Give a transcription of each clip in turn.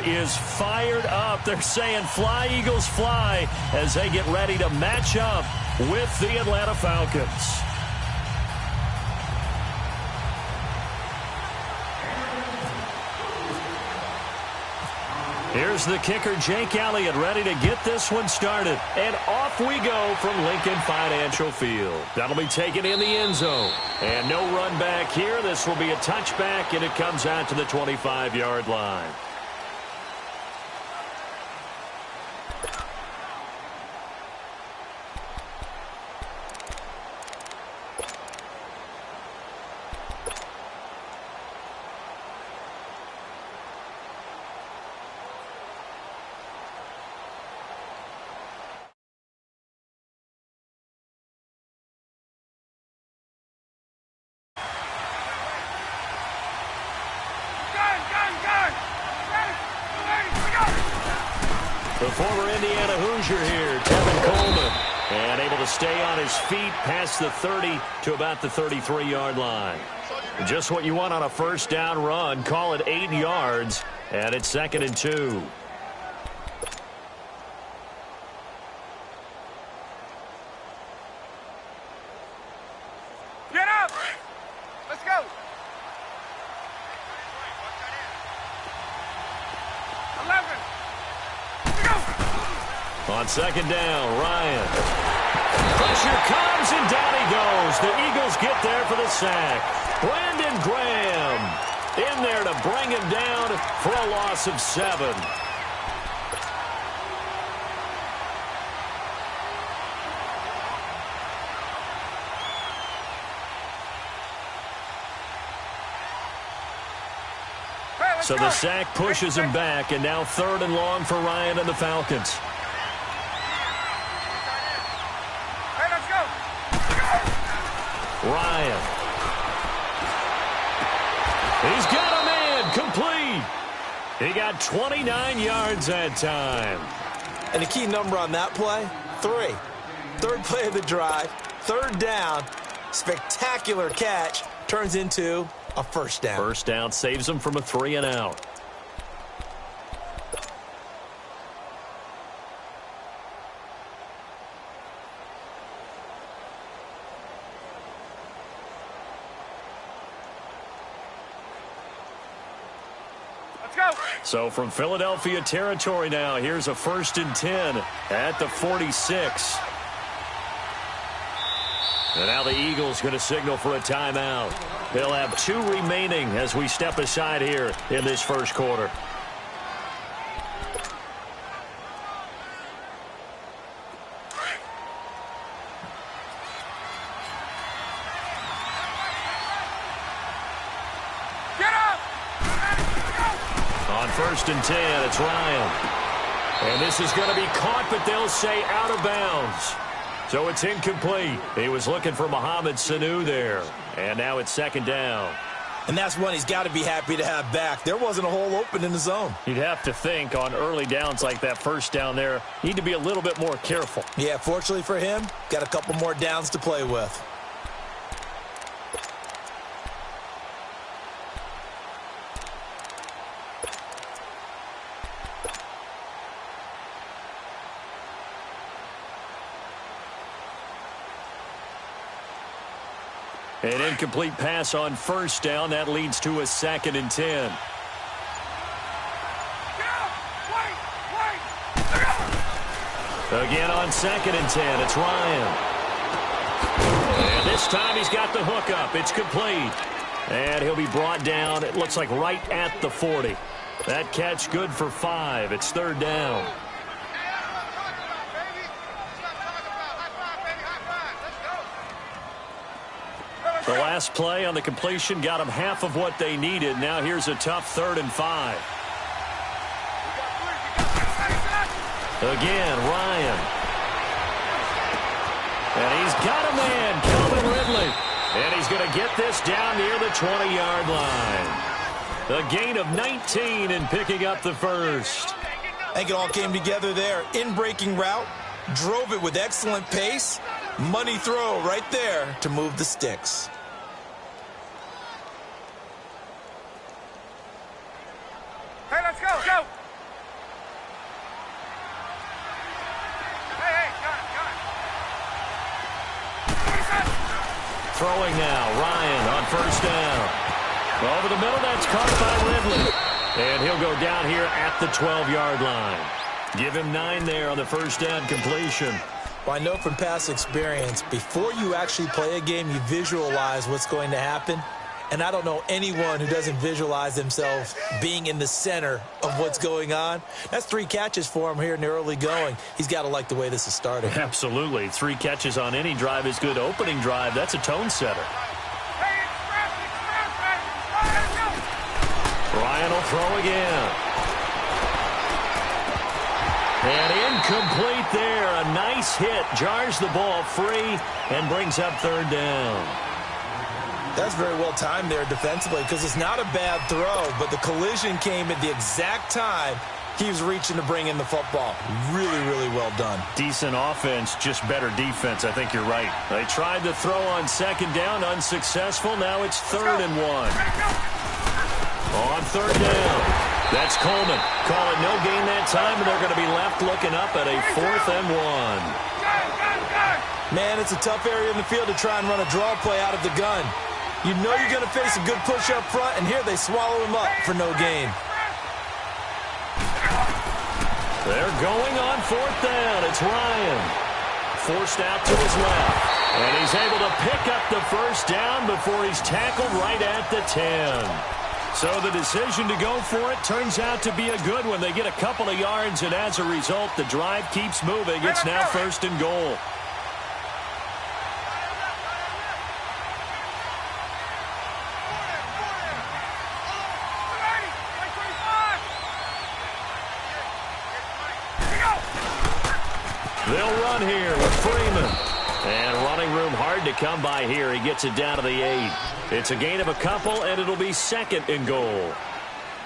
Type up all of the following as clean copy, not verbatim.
is fired up. They're saying fly, Eagles, fly as they get ready to match up with the Atlanta Falcons. Here's the kicker, Jake Elliott, ready to get this one started. And off we go from Lincoln Financial Field. That'll be taken in the end zone. And no run back here. This will be a touchback, and it comes out to the 25-yard line. The former Indiana Hoosier here, Tevin Coleman, and able to stay on his feet past the 30 to about the 33-yard line. Just what you want on a first down run. Call it 8 yards, and it's 2nd and 2. Get up! Let's go! 11. On 2nd down, Ryan. Pressure comes, and down he goes. The Eagles get there for the sack. Brandon Graham in there to bring him down for a loss of 7. So the sack pushes him back, and now 3rd and long for Ryan and the Falcons. Hey, let's go. Ryan. He's got a man complete. He got 29 yards that time. And the key number on that play, 3. 3rd play of the drive, 3rd down, spectacular catch, turns into a first down. First down saves him from a 3 and out. Let's go. So from Philadelphia territory now, here's a 1st and 10 at the 46. And now the Eagles going to signal for a timeout. They'll have 2 remaining as we step aside here in this first quarter. Get up! On 1st and 10, it's Ryan. And this is going to be caught, but they'll say out of bounds. So it's incomplete. He was looking for Mohamed Sanu there. And now it's 2nd down. And that's one he's got to be happy to have back. There wasn't a hole open in the zone. You'd have to think on early downs like that first down there, need to be a little bit more careful. Yeah, fortunately for him, got a couple more downs to play with. An incomplete pass on 1st down. That leads to a 2nd and 10. Again on 2nd and 10, it's Ryan. And this time he's got the hook up. It's complete. And he'll be brought down, it looks like right at the 40. That catch good for 5. It's 3rd down. The last play on the completion got them half of what they needed. Now here's a tough 3rd and 5. Again, Ryan. And he's got a man, Calvin Ridley. And he's going to get this down near the 20-yard line. A gain of 19 and picking up the first. I think it all came together there. In-breaking route, drove it with excellent pace. Money throw right there to move the sticks. Hey, let's go. Go. throwing now. Ryan on first down. Over the middle, that's caught by Ridley. And he'll go down here at the 12-yard line. Give him 9 there on the first down completion. Well, I know from past experience, before you actually play a game, you visualize what's going to happen. And I don't know anyone who doesn't visualize themselves being in the center of what's going on. That's 3 catches for him here in the early going. He's got to like the way this is starting. Absolutely. 3 catches on any drive is good. Opening drive, that's a tone setter. Ryan will throw again. And incomplete there. A nice hit. Jars the ball free and brings up third down. That's very well timed there defensively because it's not a bad throw, but the collision came at the exact time he was reaching to bring in the football. Really, really well done. Decent offense, just better defense. I think you're right. They tried to throw on second down, unsuccessful. Now it's 3rd and 1. On 3rd down, that's Coleman. Call it no gain that time, and they're going to be left looking up at a 4th and 1. Man, it's a tough area in the field to try and run a draw play out of the gun. You know you're going to face a good push up front, and here they swallow him up for no gain. They're going on 4th down. It's Ryan. Forced out to his left. And he's able to pick up the first down before he's tackled right at the 10. So the decision to go for it turns out to be a good one. They get a couple of yards, and as a result, the drive keeps moving. It's now 1st and goal. They'll run here with Freeman. And running room hard to come by here. He gets it down to the 8. It's a gain of a couple, and it'll be 2nd and goal.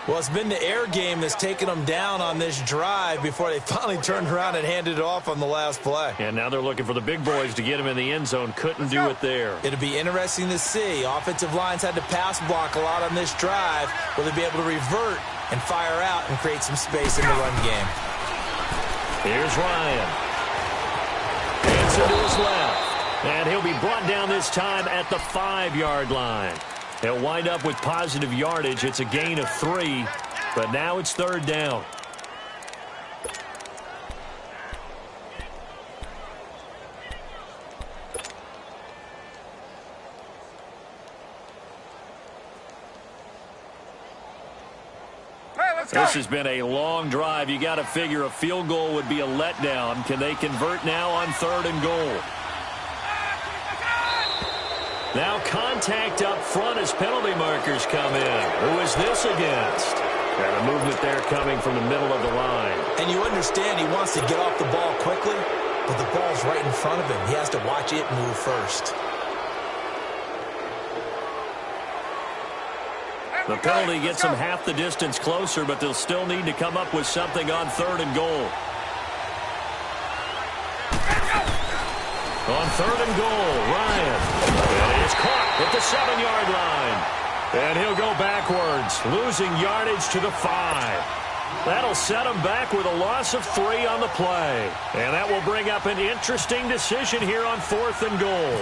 Well, it's been the air game that's taken them down on this drive before they finally turned around and handed it off on the last play. And now they're looking for the big boys to get him in the end zone. Couldn't do it there. It'll be interesting to see. Offensive lines had to pass block a lot on this drive. Will they be able to revert and fire out and create some space in the run game? Here's Ryan. Hands it to his left. And he'll be brought down this time at the 5-yard line. He'll wind up with positive yardage. It's a gain of 3, but now it's 3rd down. This has been a long drive. You got to figure a field goal would be a letdown. Can they convert now on 3rd and goal? Now contact up front as penalty markers come in. Who is this against? And a movement there coming from the middle of the line. And you understand he wants to get off the ball quickly, but the ball's right in front of him. He has to watch it move first. The penalty gets them half the distance closer, but they'll still need to come up with something on 3rd and goal. On 3rd and goal, Ryan. And it's caught at the 7-yard line. And he'll go backwards, losing yardage to the 5. That'll set him back with a loss of 3 on the play. And that will bring up an interesting decision here on 4th and goal.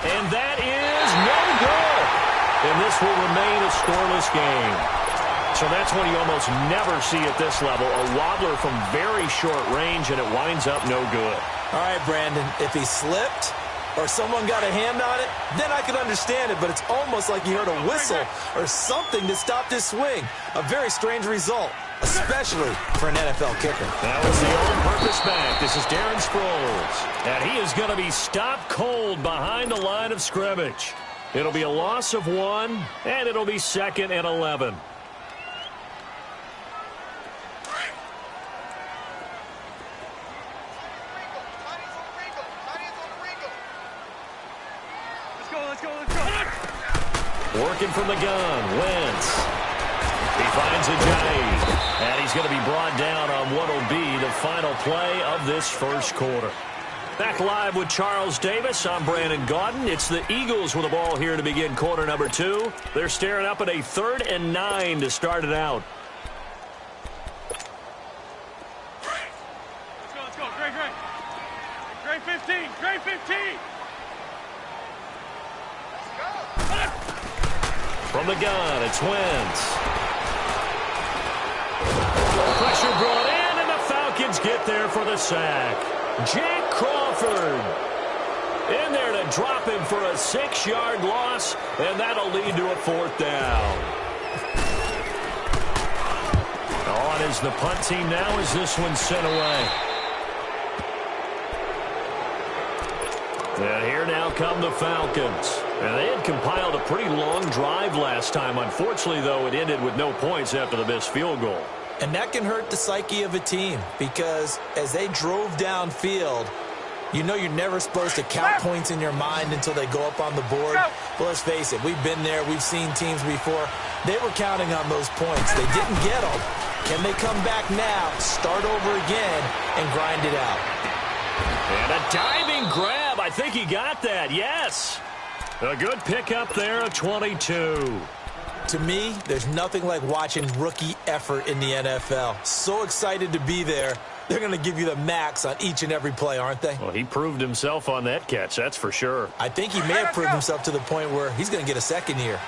And that is no good. And this will remain a scoreless game. So that's what you almost never see at this level. A wobbler from very short range, and it winds up no good. All right, Brandon, if he slipped or someone got a hand on it, then I could understand it. But it's almost like you heard a whistle or something to stop this swing. A very strange result, especially for an NFL kicker. That was the all-purpose back. This is Darren Sproles. And he is going to be stopped cold behind the line of scrimmage. It'll be a loss of 1, and it'll be 2nd and 11. Working from the gun, Wentz. He finds Ajayi, and he's going to be brought down on what will be the final play of this first quarter. Back live with Charles Davis. I'm Brandon Gaudin. It's the Eagles with the ball here to begin quarter number 2. They're staring up at a 3rd and 9 to start it out. Let's go. Great. Great 15. 15. Grade 15. From the gun, it's Wentz. Pressure brought in, and the Falcons get there for the sack. Jack Crawford in there to drop him for a 6-yard loss, and that'll lead to a 4th down. On is the punt team now as this one's sent away. And here now come the Falcons. And they had compiled a pretty long drive last time. Unfortunately, though, it ended with no points after the missed field goal. And that can hurt the psyche of a team because as they drove downfield, you know you're never supposed to count points in your mind until they go up on the board. But let's face it, we've been there. We've seen teams before. They were counting on those points. They didn't get them. Can they come back now, start over again, and grind it out? And a diving grab. I think he got that. Yes. A good pickup there of 22. To me, there's nothing like watching rookie effort in the NFL. So excited to be there. They're going to give you the max on each and every play, aren't they? Well, he proved himself on that catch, that's for sure. I think he may have proved himself to the point where he's going to get a second year.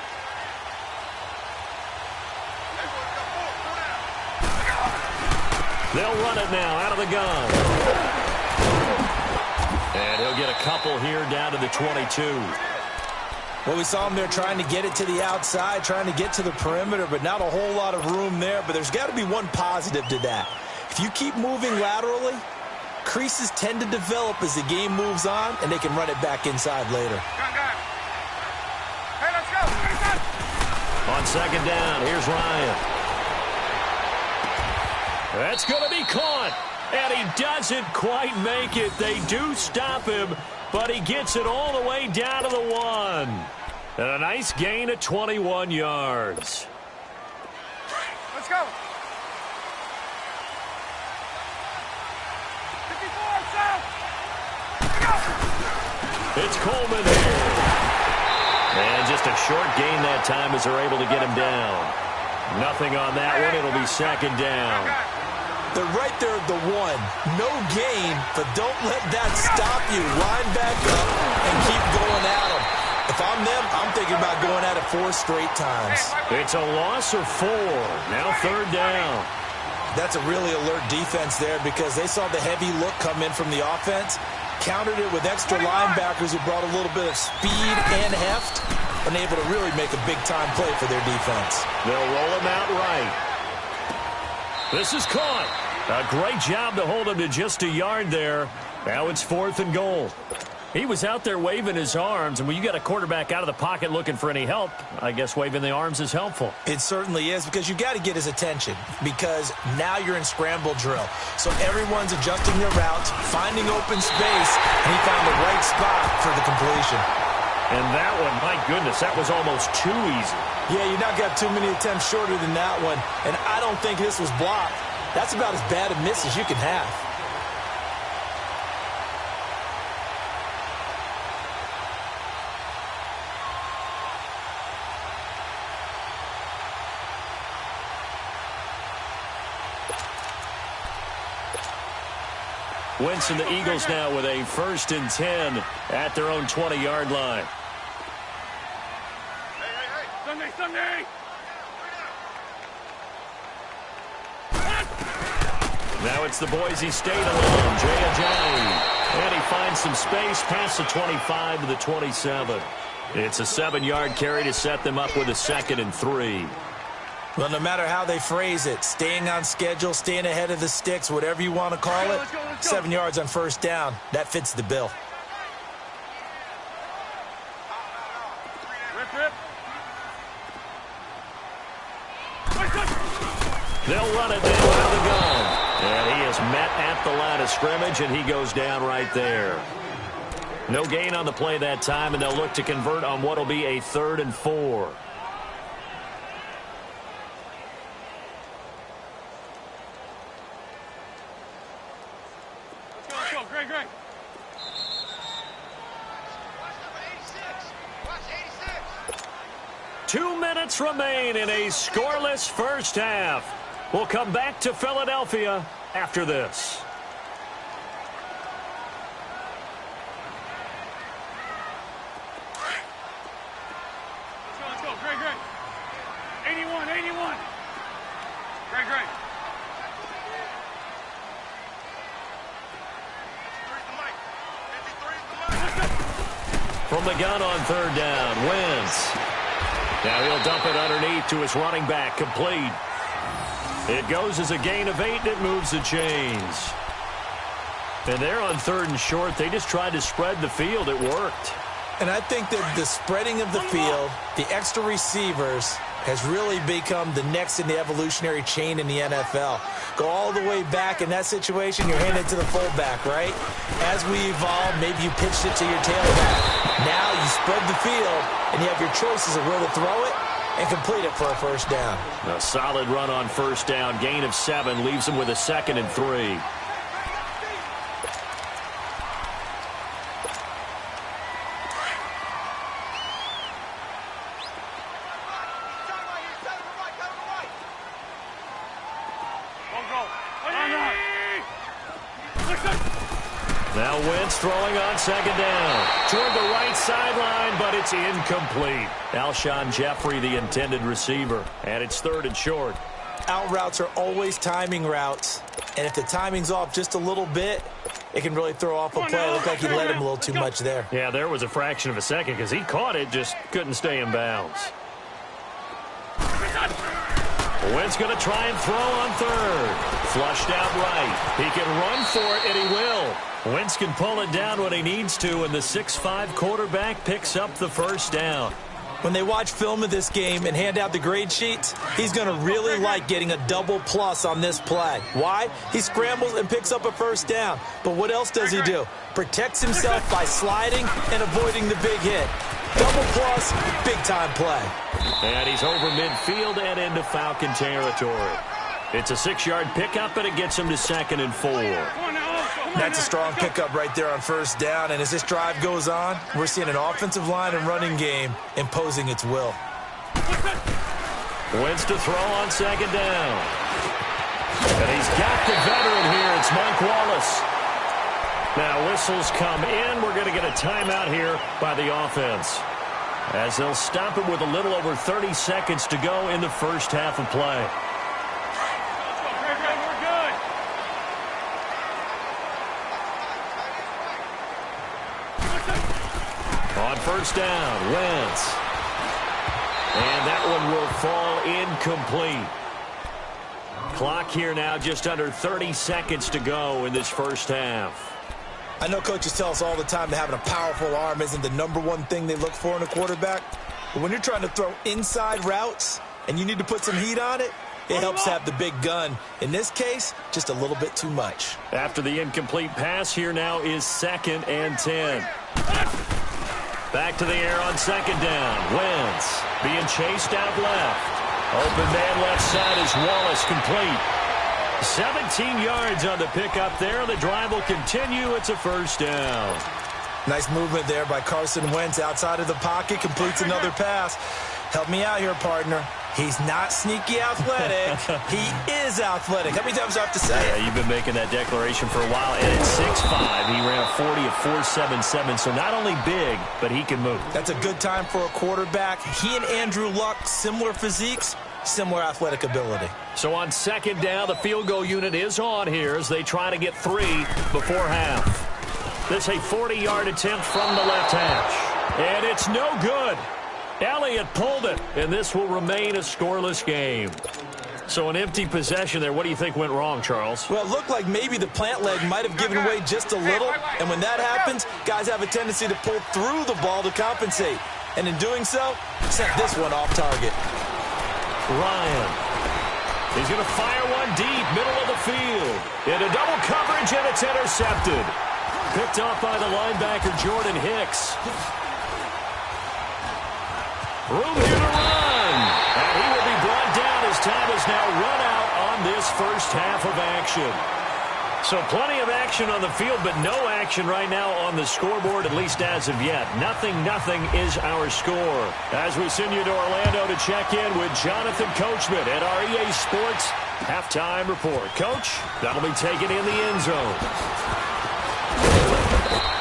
They'll run it now out of the gun. And he'll get a couple here down to the 22. Well, we saw him there trying to get it to the outside, trying to get to the perimeter, but not a whole lot of room there. But there's got to be one positive to that. If you keep moving laterally, creases tend to develop as the game moves on, and they can run it back inside later. Hey, let's go. On second down, here's Ryan. That's going to be caught. And he doesn't quite make it. They do stop him, but he gets it all the way down to the 1. And a nice gain of 21 yards. Let's go. 54, south. It's Coleman here. And just a short gain that time as they're able to get him down. Nothing on that one. It'll be second down. They're right there at the 1. No gain, but don't let that stop you. Line back up and keep going at them. If I'm them, I'm thinking about going at it 4 straight times. It's a loss of 4. Now third down. That's a really alert defense there because they saw the heavy look come in from the offense, countered it with extra linebackers who brought a little bit of speed and heft, and able to really make a big-time play for their defense. They'll roll him out right. This is caught. A great job to hold him to just a yard there. Now it's 4th and goal. He was out there waving his arms, and when you got a quarterback out of the pocket looking for any help, I guess waving the arms is helpful. It certainly is because you got to get his attention because now you're in scramble drill. So everyone's adjusting their routes, finding open space, and he found the right spot for the completion. And that one, my goodness, that was almost too easy. Yeah, you not got too many attempts shorter than that one, and I don't think this was blocked. That's about as bad a miss as you can have. Wentz and the Eagles now with a 1st and 10 at their own 20-yard line. Sunday, Sunday. Now it's the Boise State alone, Jay Ajayi. And he finds some space past the 25 to the 27. It's a 7-yard carry to set them up with a 2nd and 3. Well, no matter how they phrase it, staying on schedule, staying ahead of the sticks, whatever you want to call it, 7 yards on 1st down, that fits the bill. Rip. They'll run it down out of the gun. And he is met at the line of scrimmage, and he goes down right there. No gain on the play that time, and they'll look to convert on what will be a 3rd and 4. Let's go. Great. 2 minutes remain in a scoreless first half. We'll come back to Philadelphia after this. 81. Great, great. From the gun on third down, Wentz. Now he'll dump it underneath to his running back, complete. It goes as a gain of 8, and it moves the chains. And they're on third and short. They just tried to spread the field. It worked. And I think that the spreading of the field, the extra receivers, has really become the next in the evolutionary chain in the NFL. Go all the way back in that situation, you're handed to the fullback, right? As we evolve, maybe you pitched it to your tailback. Now you spread the field, and you have your choices of where to throw it and complete it for a first down. A solid run on first down. Gain of 7 leaves them with a 2nd and 3. Now Wentz throwing on second down. Toward the right sideline, but it's incomplete. Alshon Jeffrey, the intended receiver. And it's third and short. Out routes are always timing routes. And if the timing's off just a little bit, it can really throw off a play. Looked like he led him a little too much there. Yeah, there was a fraction of a second because he caught it, just couldn't stay in bounds. Wentz going to try and throw on third. Flushed out right. He can run for it, and he will. Wentz can pull it down when he needs to, and the 6'5" quarterback picks up the first down. When they watch film of this game and hand out the grade sheets, he's going to really like getting a double plus on this play. Why? He scrambles and picks up a first down. But what else does he do? Protects himself by sliding and avoiding the big hit. Double plus, big-time play. And he's over midfield and into Falcon territory. It's a 6-yard pickup, and it gets him to 2nd and 4. That's a strong pickup right there on first down. And as this drive goes on, we're seeing an offensive line and running game imposing its will. Wentz to throw on second down. And he's got the veteran here. It's Mike Wallace. Now whistles come in. We're going to get a timeout here by the offense, as they'll stop it with a little over 30 seconds to go in the first half of play. On first down, Wentz. And that one will fall incomplete. Clock here now, just under 30 seconds to go in this first half. I know coaches tell us all the time that having a powerful arm isn't the #1 thing they look for in a quarterback. But when you're trying to throw inside routes and you need to put some heat on it, it helps have the big gun. In this case, just a little bit too much. After the incomplete pass, here now is 2nd and 10. Back to the air on second down. Wentz being chased out left. Open man left side is Wallace, complete. 17 yards on the pickup there. The drive will continue. It's a first down. Nice movement there by Carson Wentz outside of the pocket. Completes another pass. Help me out here, partner. He's not sneaky athletic. He is athletic. How many times do I have to say it? Yeah, you've been making that declaration for a while. And at 6'5", he ran a 40 of 4.77. So not only big, but he can move. That's a good time for a quarterback. He and Andrew Luck, similar physiques, similar athletic ability. So on second down, the field goal unit is on here as they try to get 3 before half. This a 40-yard attempt from the left hash. And it's no good. Elliott pulled it, and this will remain a scoreless game. So an empty possession there. What do you think went wrong, Charles? Well, it looked like maybe the plant leg might have given way just a little. And when that happens, guys have a tendency to pull through the ball to compensate. And in doing so, sent this one off target. Ryan. He's going to fire one deep, middle of the field. Into double coverage, and it's intercepted. Picked off by the linebacker, Jordan Hicks. Room here to run. And he will be brought down as time is now run out on this first half of action. So plenty of action on the field, but no action right now on the scoreboard, at least as of yet. 0-0 is our score. As we send you to Orlando to check in with Jonathan Coachman at our EA Sports Halftime Report. Coach, that'll be taken in the end zone.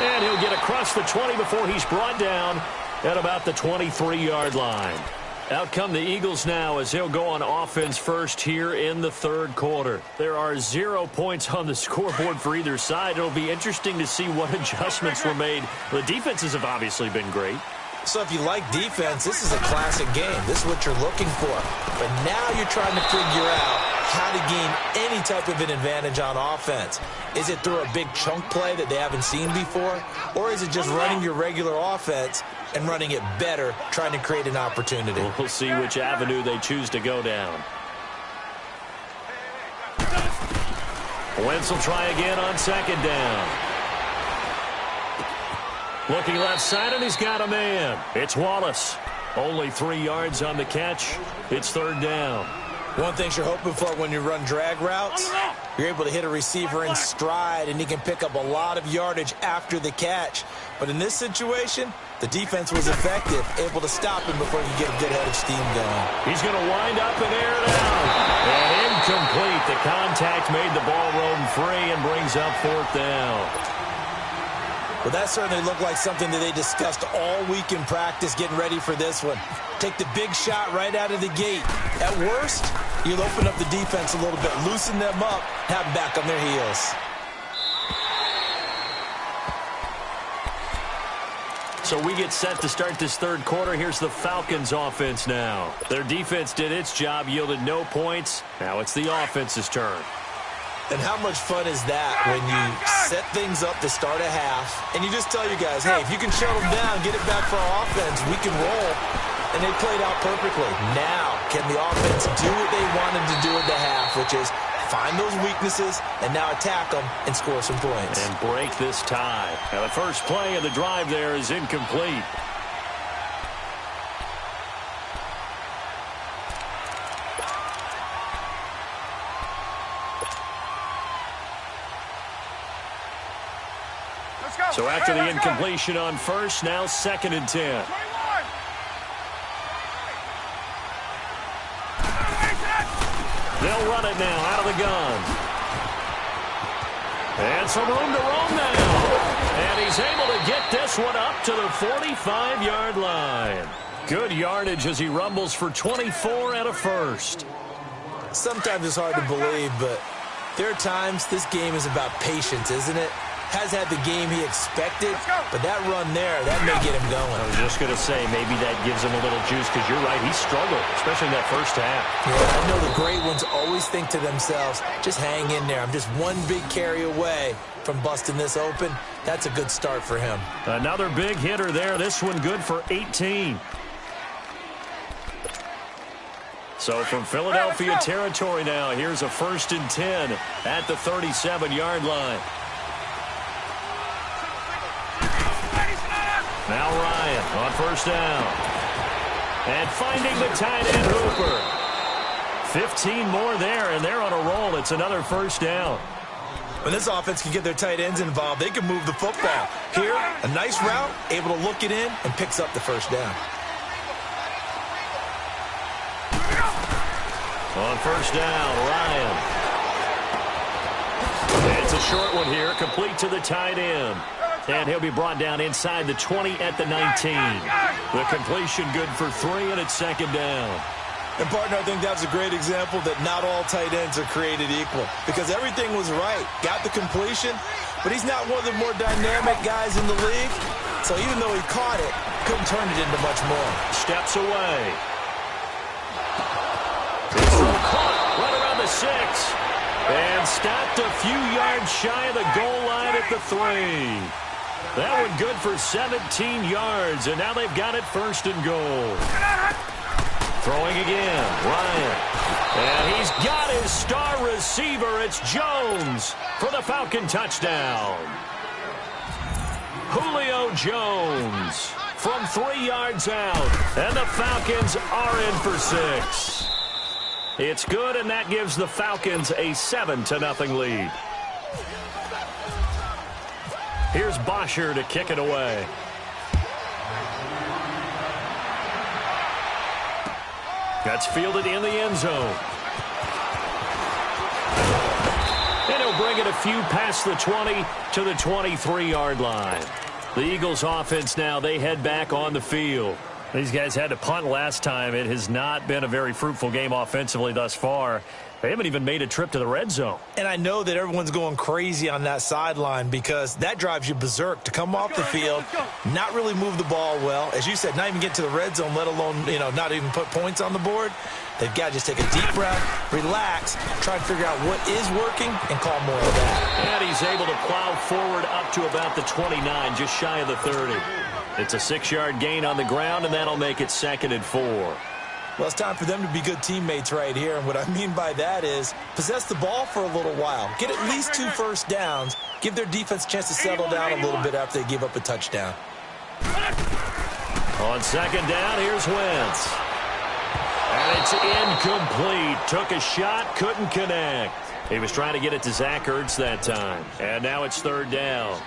And he'll get across the 20 before he's brought down at about the 23-yard line. Out come the Eagles now as they'll go on offense first here in the third quarter. There are 0 points on the scoreboard for either side. It'll be interesting to see what adjustments were made. The defenses have obviously been great. So if you like defense, this is a classic game. This is what you're looking for. But now you're trying to figure out how to gain any type of an advantage on offense. Is it through a big chunk play that they haven't seen before? Or is it just running your regular offense and running it better, trying to create an opportunity? We'll see which avenue they choose to go down. Wentz will try again on second down. Looking left side, and he's got a man. It's Wallace. Only 3 yards on the catch. It's third down. One thing you're hoping for when you run drag routes, you're able to hit a receiver in stride, and he can pick up a lot of yardage after the catch. But in this situation, the defense was effective, able to stop him before he could get a good head of steam going. He's going to wind up and air it out. And incomplete. The contact made the ball roam free and brings up fourth down. Well, that certainly looked like something that they discussed all week in practice getting ready for this one. Take the big shot right out of the gate. At worst, you'll open up the defense a little bit, loosen them up, have them back on their heels. So we get set to start this third quarter. Here's the Falcons offense now. Their defense did its job, yielded no points. Now it's the offense's turn. And how much fun is that when you set things up to start a half, and you just tell your guys, hey, if you can shut them down, get it back for our offense, we can roll. And they played out perfectly. Now, can the offense do what they wanted to do at the half, which is find those weaknesses and now attack them and score some points. And break this tie. Now, the first play of the drive there is incomplete. So after the incompletion on first, now 2nd and 10. They'll run it now out of the gun. And some room to roam now. And he's able to get this one up to the 45-yard line. Good yardage as he rumbles for 24 and a first. Sometimes it's hard to believe, but there are times this game is about patience, isn't it? Has had the game he expected, but that run there, that may get him going. I was just going to say, maybe that gives him a little juice, because you're right, he struggled, especially in that first half. Yeah, I know the great ones always think to themselves, just hang in there. I'm just one big carry away from busting this open. That's a good start for him. Another big hitter there. This one good for 18. So from Philadelphia territory now, here's a 1st and 10 at the 37-yard line. Now Ryan on first down. And finding the tight end Hooper. 15 more there, and they're on a roll. It's another first down. When this offense can get their tight ends involved, they can move the football. Here, a nice route, able to look it in, and picks up the first down. On first down, Ryan. It's a short one here, complete to the tight end. And he'll be brought down inside the 20 at the 19. The completion good for 3, and it's 2nd down. And, partner, I think that's a great example that not all tight ends are created equal, because everything was right. Got the completion, but he's not one of the more dynamic guys in the league. So even though he caught it, couldn't turn it into much more. Steps away. This throw caught right around the 6. And stopped a few yards shy of the goal line at the 3. That one good for 17 yards, and now they've got it 1st and goal. Throwing again, Ryan. And he's got his star receiver. It's Jones for the Falcon touchdown. Julio Jones from 3 yards out, and the Falcons are in for 6. It's good, and that gives the Falcons a 7-0 lead. Here's Bosher to kick it away. That's fielded in the end zone. And he'll bring it a few past the 20 to the 23-yard line. The Eagles offense now, they head back on the field. These guys had to punt last time. It has not been a very fruitful game offensively thus far. They haven't even made a trip to the red zone. And I know that everyone's going crazy on that sideline because that drives you berserk to come off the field, not really move the ball well. As you said, not even get to the red zone, let alone, not even put points on the board. They've got to just take a deep breath, relax, try and figure out what is working, and call more of that. And he's able to plow forward up to about the 29, just shy of the 30. It's a 6-yard gain on the ground, and that'll make it 2nd and 4. Well, it's time for them to be good teammates right here, and what I mean by that is possess the ball for a little while, get at least 2 first downs, give their defense a chance to settle down a little bit after they give up a touchdown. On 2nd down, here's Wentz. And it's incomplete. Took a shot, couldn't connect. He was trying to get it to Zach Ertz that time. And now it's 3rd down.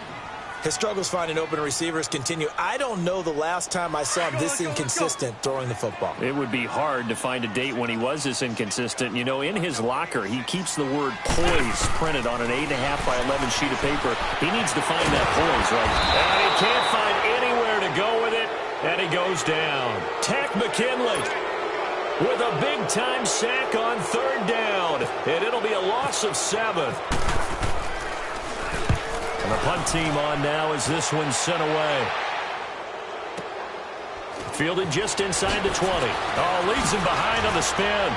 His struggles finding open receivers continue. I don't know the last time I saw him this inconsistent throwing the football. It would be hard to find a date when he was this inconsistent. In his locker, he keeps the word poise printed on an 8.5 by 11 sheet of paper. He needs to find that poise, right? And he can't find anywhere to go with it, and he goes down. Tack McKinley with a big-time sack on 3rd down, and it'll be a loss of 7. And the punt team on now as this one's sent away. Fielded just inside the 20. Oh, leaves him behind on the spin.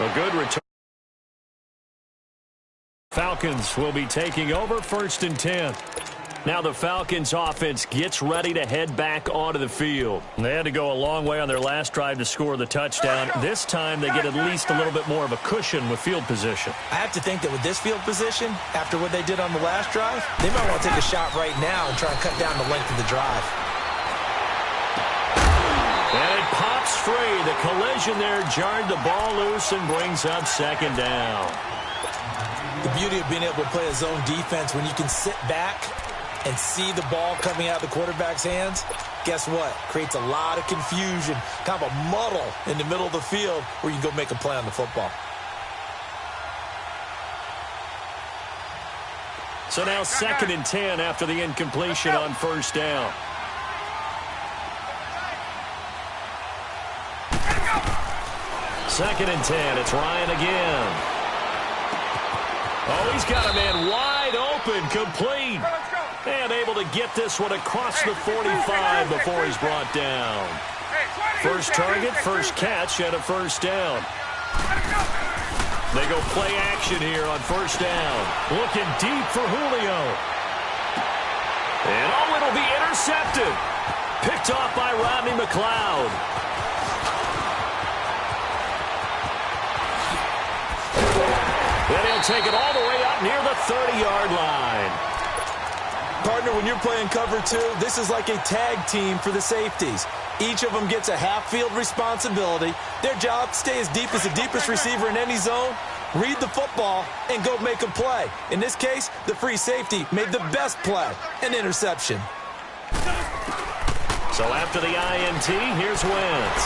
A good return. Falcons will be taking over 1st and 10. Now the Falcons offense gets ready to head back onto the field. They had to go a long way on their last drive to score the touchdown. This time they get at least a little bit more of a cushion with field position. I have to think that with this field position, after what they did on the last drive, they might want to take a shot right now and try and cut down the length of the drive. And it pops free. The collision there jarred the ball loose and brings up 2nd down. The beauty of being able to play a zone defense when you can sit back and see the ball coming out of the quarterback's hands, guess what? Creates a lot of confusion, kind of a muddle in the middle of the field where you can go make a play on the football. So now 2nd and 10 after the incompletion on 1st down. Second and 10. It's Ryan again. Oh, he's got a man wide open, complete. And able to get this one across the 45 before he's brought down. First target, first catch, and a 1st down. They go play action here on 1st down. Looking deep for Julio. And oh, it'll be intercepted. Picked off by Rodney McLeod. Then he'll take it all the way up near the 30-yard line. Partner, when you're playing cover 2, this is like a tag team for the safeties. Each of them gets a half-field responsibility. Their job, stay as deep as the deepest receiver in any zone, read the football, and go make a play. In this case, the free safety made the best play, an interception. So after the INT, here's Wentz.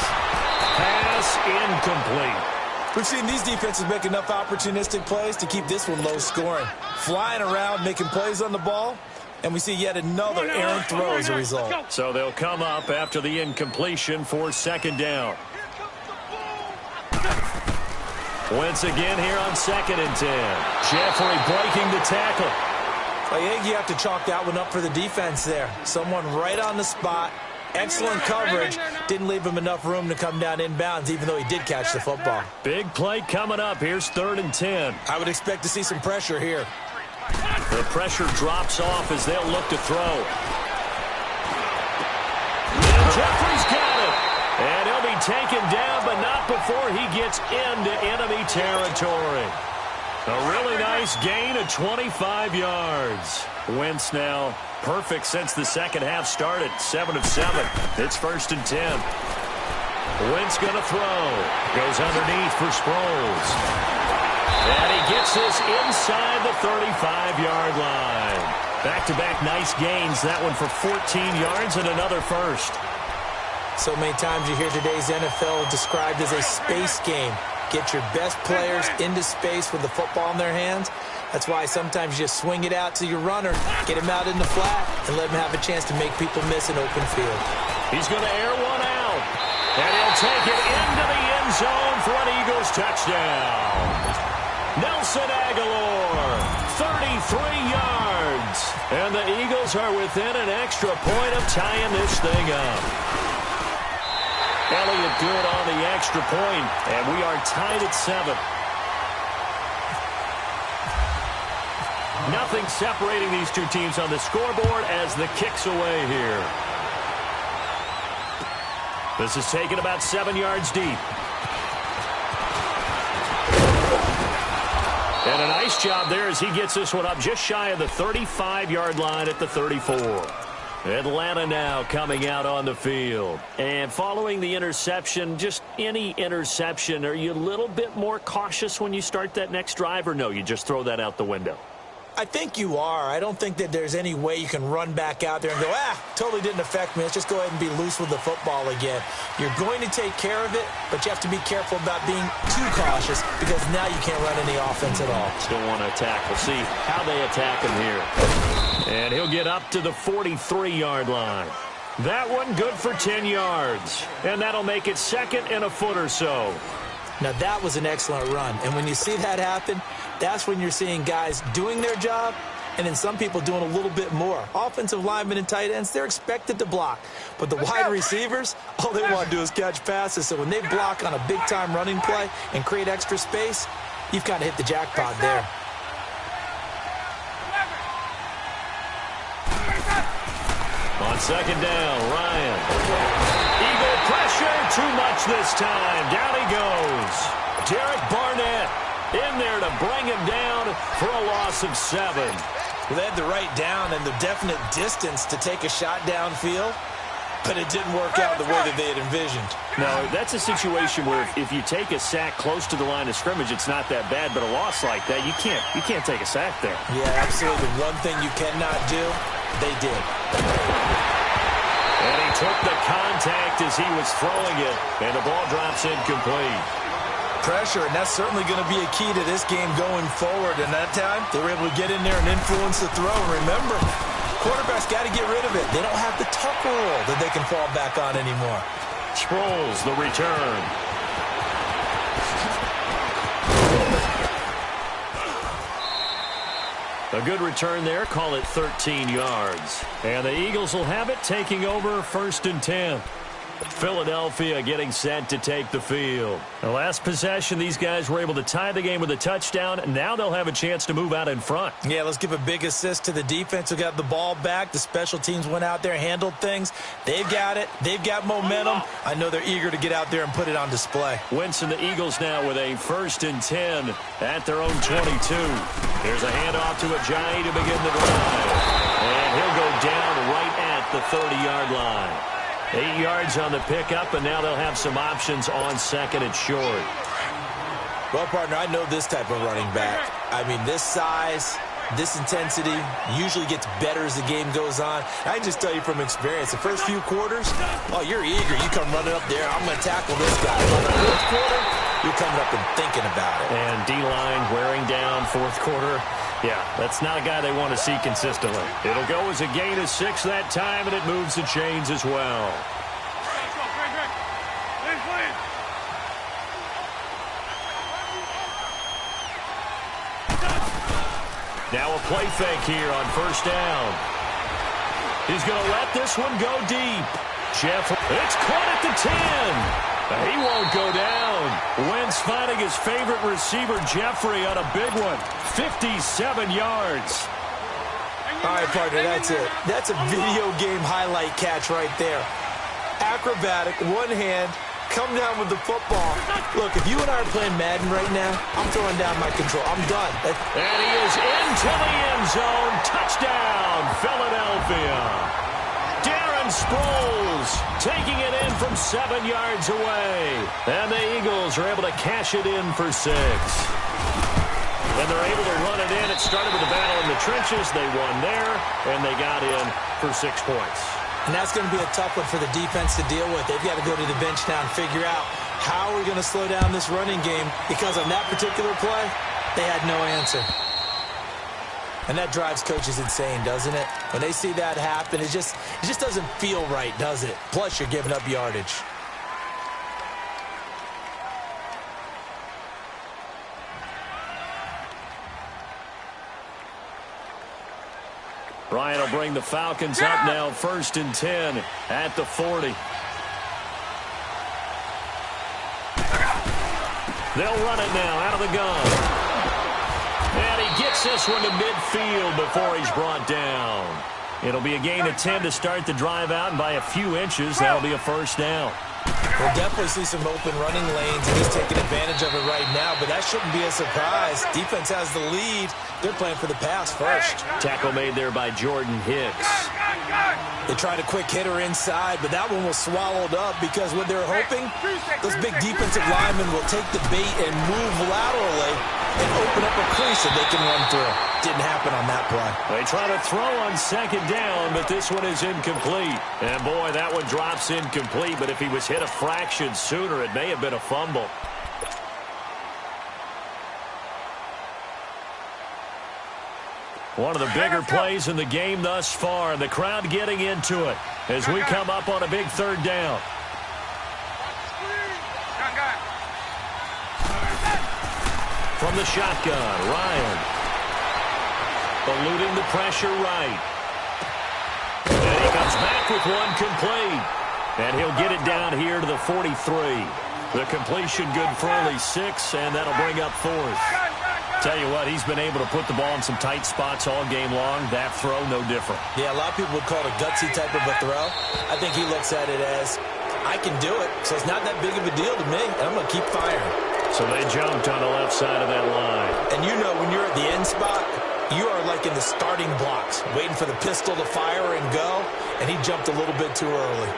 Pass incomplete. We've seen these defenses make enough opportunistic plays to keep this one low scoring. Flying around, making plays on the ball, and we see yet another errant throw as a result. So they'll come up after the incompletion for 2nd down. Wentz again here on 2nd and 10. Jeffrey breaking the tackle. I think you have to chalk that one up for the defense there. Someone right on the spot. Excellent coverage. Didn't leave him enough room to come down inbounds, even though he did catch the football. Big play coming up. Here's 3rd and 10. I would expect to see some pressure here. The pressure drops off as they'll look to throw. And Jeffrey's got it. And he'll be taken down, but not before he gets into enemy territory. A really nice gain of 25 yards. Wentz now perfect since the second half started. 7 of 7. It's 1st and 10. Wentz going to throw. Goes underneath for Sproles. And he gets this inside the 35-yard line. Back-to-back nice gains. That one for 14 yards and another first. So many times you hear today's NFL described as a space game. Get your best players into space with the football in their hands. That's why sometimes you just swing it out to your runner, get him out in the flat, and let him have a chance to make people miss an open field. He's going to air one out, and he'll take it into the end zone for an Eagles touchdown. Nelson Aguilar, 33 yards, and the Eagles are within an extra point of tying this thing up. Elliott good on the extra point, and we are tied at 7. Nothing separating these two teams on the scoreboard as the kick's away here. This is taken about 7 yards deep. And a nice job there as he gets this one up just shy of the 35-yard line at the 34. Atlanta now coming out on the field. And following the interception, just any interception, are you a little bit more cautious when you start that next drive, or no, you just throw that out the window? I think you are. I don't think that there's any way you can run back out there and go, totally didn't affect me. Let's just go ahead and be loose with the football again. You're going to take care of it, but you have to be careful about being too cautious because now you can't run any offense at all. Still want to attack. We'll see how they attack him here. And he'll get up to the 43-yard line. That one good for 10 yards. And that'll make it second and a foot or so. Now, that was an excellent run. And when you see that happen, that's when you're seeing guys doing their job and then some people doing a little bit more. Offensive linemen and tight ends, they're expected to block. But the wide receivers, all they want to do is catch passes. So when they block on a big-time running play and create extra space, you've kind of hit the jackpot there. On second down, Ryan. Eagle pressure, too much this time. Down he goes. Derek Barnett in there to bring him down for a loss of 7. Well, they had the right down and the definite distance to take a shot downfield, but it didn't work out the way that they had envisioned. No, that's a situation where if you take a sack close to the line of scrimmage, it's not that bad, but a loss like that, you can't take a sack there. Yeah, absolutely. One thing you cannot do, they did. And he took the contact as he was throwing it, and the ball drops incomplete. Pressure, and that's certainly going to be a key to this game going forward. And that time, they were able to get in there and influence the throw. And remember, quarterbacks got to get rid of it. They don't have the Tucker rule that they can fall back on anymore. Sproles, the return. A good return there. Call it 13 yards. And the Eagles will have it, taking over 1st and 10. Philadelphia getting set to take the field. The last possession, these guys were able to tie the game with a touchdown. Now they'll have a chance to move out in front. Yeah, let's give a big assist to the defense who got the ball back. The special teams went out there, handled things. They've got it. They've got momentum. I know they're eager to get out there and put it on display. Wentz and the Eagles now with a 1st and 10 at their own 22. There's a handoff to Ajayi to begin the drive. And he'll go down right at the 30-yard line. 8 yards on the pickup, and now they'll have some options on second and short. Well, partner, I know this type of running back. I mean, this size, this intensity usually gets better as the game goes on. I can just tell you from experience, the first few quarters, you're eager. You come running up there, I'm going to tackle this guy. By the fourth quarter, you're coming up and thinking about it. And D-line wearing down fourth quarter. Yeah, that's not a guy they want to see consistently. It'll go as a gain of 6 that time, and it moves the chains as well. Now a play fake here on 1st down. He's going to let this one go deep. It's caught at the 10. He won't go down. Wentz finding his favorite receiver, Jeffrey, on a big one. 57 yards. All right, partner, that's it. That's a video game highlight catch right there. Acrobatic, one hand, come down with the football. Look, if you and I are playing Madden right now, I'm throwing down my control. I'm done. And he is into the end zone. Touchdown, Philadelphia. Darren Sproles taking it in from 7 yards away. And the Eagles are able to cash it in for 6. And they're able to run it in. It started with a battle in the trenches. They won there, and they got in for 6 points. And that's going to be a tough one for the defense to deal with. They've got to go to the bench now and figure out how we're going to slow down this running game, because on that particular play, they had no answer. And that drives coaches insane, doesn't it? When they see that happen, it just doesn't feel right, does it? Plus, you're giving up yardage. Ryan will bring the Falcons up now, 1st and 10 at the 40. They'll run it now out of the gun. And he gets this one to midfield before he's brought down. It'll be a gain of 10 to start the drive out, and by a few inches, that'll be a 1st down. We'll definitely see some open running lanes, and he's taking advantage of it right now, but that shouldn't be a surprise. Defense has the lead. They're playing for the pass first. Tackle made there by Jordan Hicks. They tried a quick hitter inside, but that one was swallowed up because what they're hoping, those big defensive linemen will take the bait and move laterally and open up a crease that they can run through. Didn't happen on that play. They try to throw on 2nd down, but this one is incomplete. And boy, that one drops incomplete, but if he was hit a fraction sooner, it may have been a fumble. One of the bigger plays in the game thus far, and the crowd getting into it as we come up on a big 3rd down. From the shotgun, Ryan. Eluding the pressure right. And he comes back with one complete. And he'll get it down here to the 43. The completion good for only 6, and that'll bring up 4th. Tell you what, he's been able to put the ball in some tight spots all game long. That throw, no different. Yeah, a lot of people would call it a gutsy type of a throw. I think he looks at it as, I can do it, so it's not that big of a deal to me, and I'm going to keep firing. So they jumped on the left side of that line. And you know, when you're at the end spot, you are like in the starting blocks, waiting for the pistol to fire and go, and he jumped a little bit too early.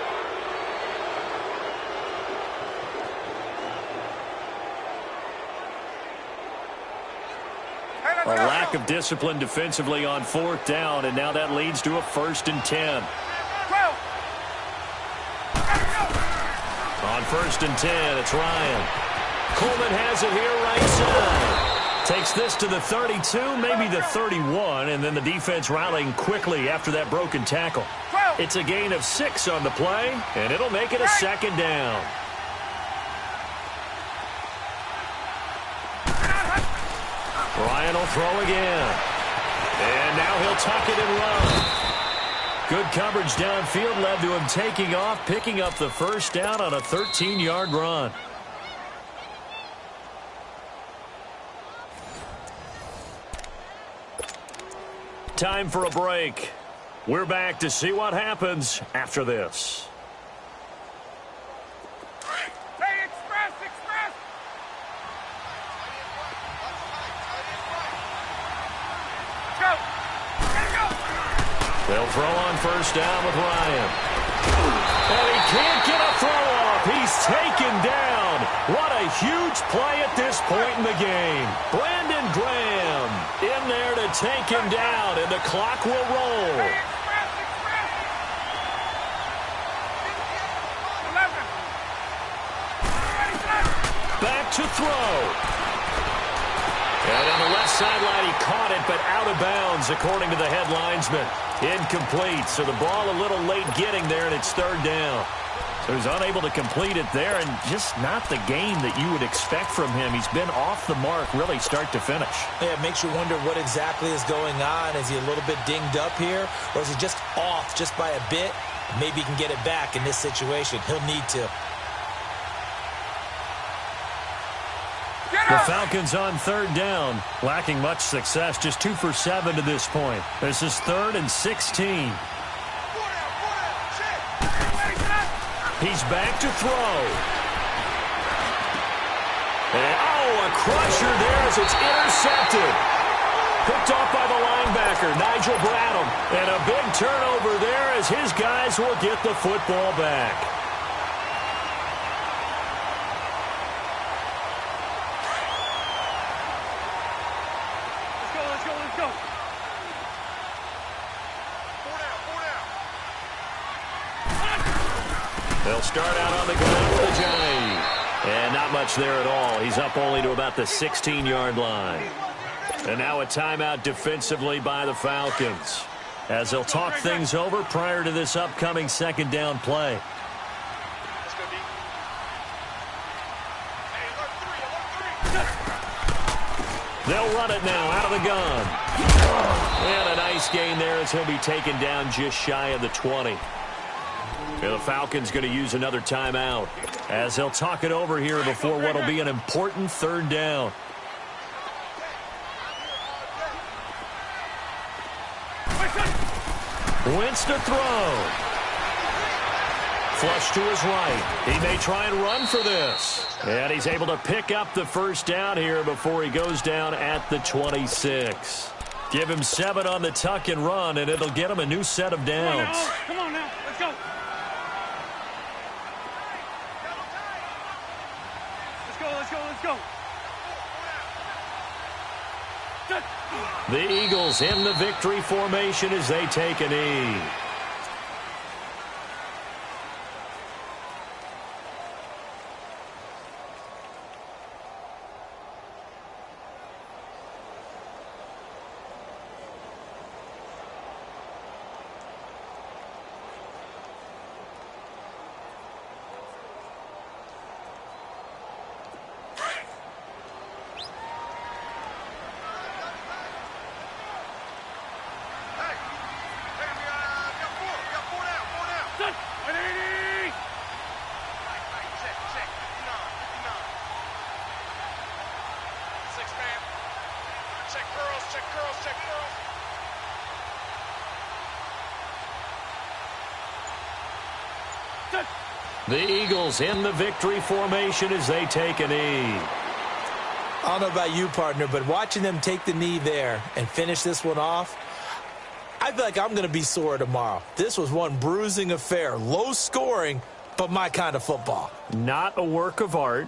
A lack of discipline defensively on 4th down, and now that leads to a 1st and 10. On 1st and 10, it's Ryan. Coleman has it here right side. Takes this to the 32, maybe the 31, and then the defense rallying quickly after that broken tackle. It's a gain of 6 on the play, and it'll make it a 2nd down. Ryan will throw again. And now he'll tuck it and run. Good coverage downfield led to him taking off, picking up the 1st down on a 13-yard run. Time for a break. We're back to see what happens after this. They'll throw on 1st down with Ryan. And he can't get a throw off. He's taken down. What a huge play at this point in the game. Brandon Graham in there to take him down, and the clock will roll. Back to throw. And on the left sideline, he caught it, but out of bounds, according to the head linesman. Incomplete, so the ball a little late getting there, and it's 3rd down. So he's unable to complete it there, and just not the game that you would expect from him. He's been off the mark, really, start to finish. Yeah, it makes you wonder what exactly is going on. Is he a little bit dinged up here, or is he just off just by a bit? Maybe he can get it back in this situation. He'll need to. The Falcons on 3rd down, lacking much success, just 2 for 7 to this point. This is 3rd and 16. He's back to throw. And, a crusher there as it's intercepted. Picked off by the linebacker, Nigel Bradham. And a big turnover there as his guys will get the football back. They'll start out on the ground with a jive. And not much there at all. He's up only to about the 16-yard line. And now a timeout defensively by the Falcons, as they'll talk things over prior to this upcoming second down play. They'll run it now out of the gun. And a nice gain there as he'll be taken down just shy of the 20. And the Falcons going to use another timeout, as they'll talk it over here before what will be an important third down. Wentz to throw. Flush to his right. He may try and run for this. And he's able to pick up the first down here before he goes down at the 26. Give him 7 on the tuck and run, and it'll get him a new set of downs. Come on now. Let's go. Let's go. The Eagles in the victory formation as they take a knee. The Eagles in the victory formation as they take a knee. I don't know about you, partner, but watching them take the knee there and finish this one off, I feel like I'm going to be sore tomorrow. This was one bruising affair. Low scoring, but my kind of football. Not a work of art,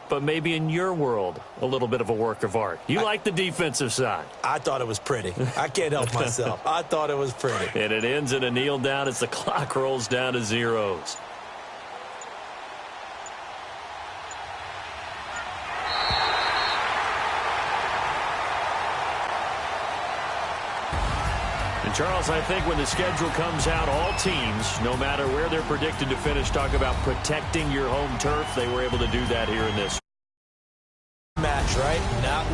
but maybe in your world, a little bit of a work of art. You like the defensive side. I thought it was pretty. I can't help myself. I thought it was pretty. And it ends in a kneel down as the clock rolls down to zeros. Charles, I think when the schedule comes out, all teams, no matter where they're predicted to finish, talk about protecting your home turf. They were able to do that here in this match, right? Not